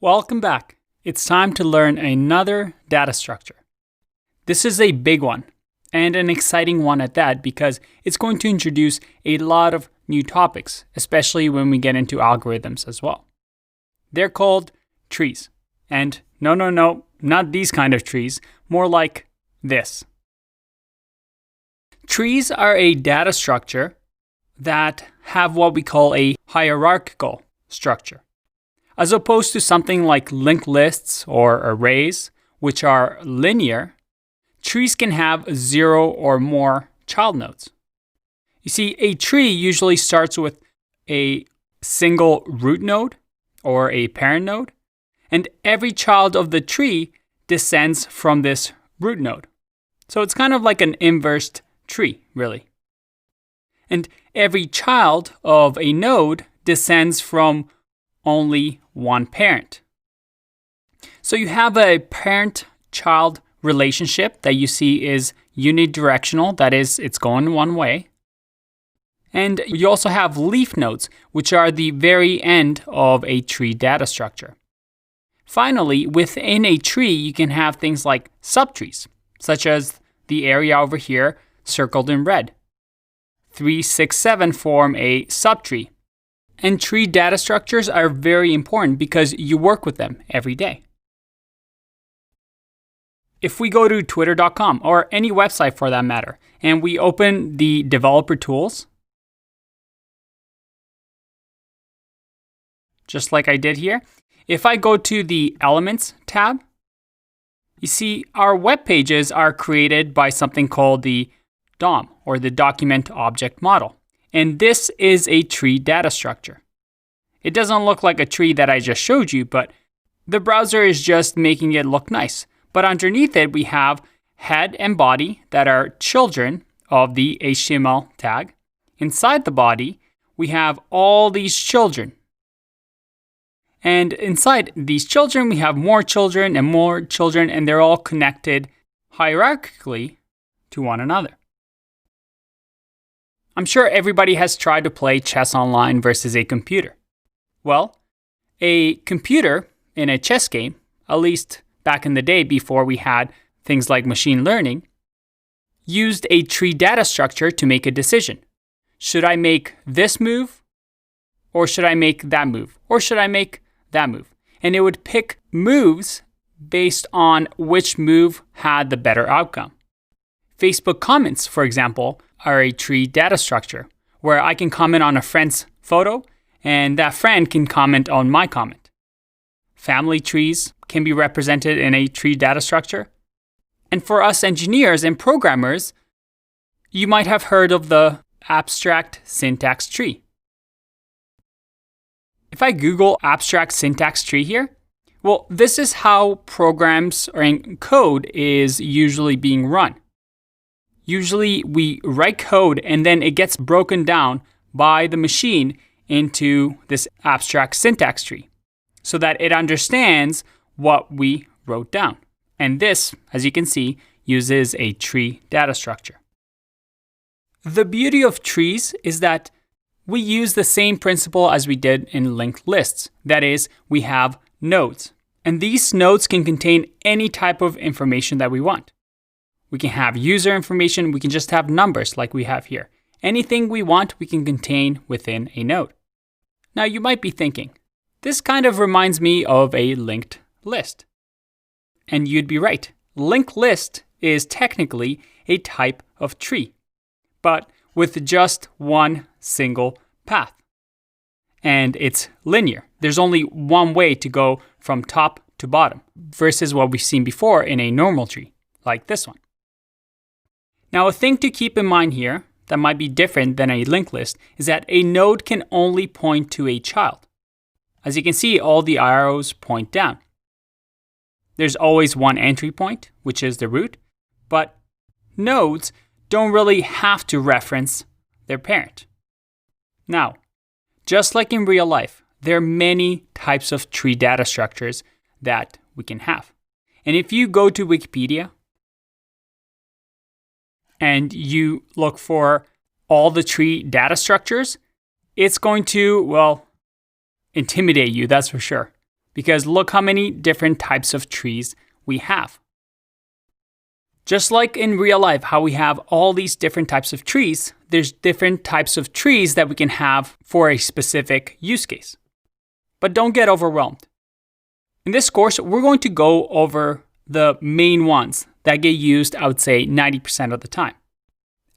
Welcome back. It's time to learn another data structure. This is a big one, and an exciting one at that, because it's going to introduce a lot of new topics, especially when we get into algorithms as well. They're called trees. And no, not these kind of trees, more like this. Trees are a data structure that have what we call a hierarchical structure. As opposed to something like linked lists or arrays, which are linear, trees can have 0 or more child nodes. You see, a tree usually starts with a single root node or a parent node, and every child of the tree descends from this root node. So it's kind of like an inversed tree, really. And every child of a node descends from only one parent. So you have a parent-child relationship that you see is unidirectional, that is, it's going one way. And you also have leaf nodes, which are the very end of a tree data structure. Finally, within a tree, you can have things like subtrees, such as the area over here circled in red. 3, 6, 7 form a subtree. And tree data structures are very important because you work with them every day. If we go to twitter.com or any website for that matter, and we open the developer tools, just like I did here, if I go to the Elements tab, you see our web pages are created by something called the DOM, or the Document Object Model. And this is a tree data structure. It doesn't look like a tree that I just showed you, but the browser is just making it look nice. But underneath it, we have head and body that are children of the HTML tag. Inside the body, we have all these children. And inside these children, we have more children, and they're all connected hierarchically to one another. I'm sure everybody has tried to play chess online versus a computer. Well, a computer in a chess game, at least back in the day before we had things like machine learning, used a tree data structure to make a decision. Should I make this move? Or should I make that move? Or should I make that move? And it would pick moves based on which move had the better outcome. Facebook comments, for example, are a tree data structure where I can comment on a friend's photo and that friend can comment on my comment. Family trees can be represented in a tree data structure. And for us engineers and programmers, you might have heard of the abstract syntax tree. If I Google abstract syntax tree here, well, this is how programs or code is usually being run. Usually we write code and then it gets broken down by the machine into this abstract syntax tree so that it understands what we wrote down. And this, as you can see, uses a tree data structure. The beauty of trees is that we use the same principle as we did in linked lists. That is, we have nodes. And these nodes can contain any type of information that we want. We can have user information, we can just have numbers like we have here. Anything we want, we can contain within a node. Now you might be thinking, this kind of reminds me of a linked list. And you'd be right. Linked list is technically a type of tree, but with just one single path. And it's linear. There's only one way to go from top to bottom versus what we've seen before in a normal tree, like this one. Now, a thing to keep in mind here that might be different than a linked list is that a node can only point to a child. As you can see, all the arrows point down. There's always one entry point, which is the root, but nodes don't really have to reference their parent. Now, just like in real life, there are many types of tree data structures that we can have. And if you go to Wikipedia and you look for all the tree data structures, it's going to, well, intimidate you, that's for sure. because look how many different types of trees we have. Just like in real life, how we have all these different types of trees, there's different types of trees that we can have for a specific use case. But don't get overwhelmed. In this course, we're going to go over the main ones that get used, I would say, 90% of the time,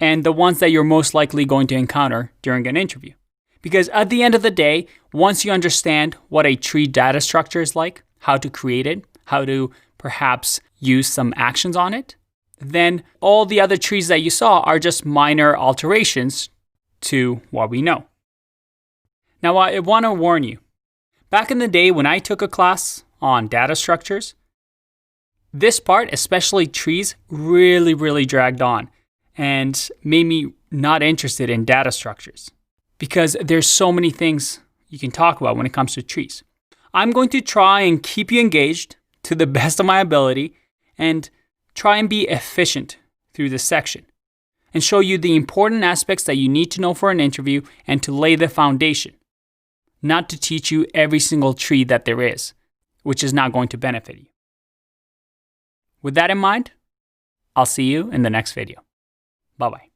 and the ones that you're most likely going to encounter during an interview. Because at the end of the day, once you understand what a tree data structure is like, how to create it, how to perhaps use some actions on it, then all the other trees that you saw are just minor alterations to what we know. Now, I want to warn you, back in the day when I took a class on data structures, this part, especially trees, really dragged on and made me not interested in data structures because there's so many things you can talk about when it comes to trees. I'm going to try and keep you engaged to the best of my ability and try and be efficient through this section and show you the important aspects that you need to know for an interview and to lay the foundation, not to teach you every single tree that there is, which is not going to benefit you. With that in mind, I'll see you in the next video. Bye-bye.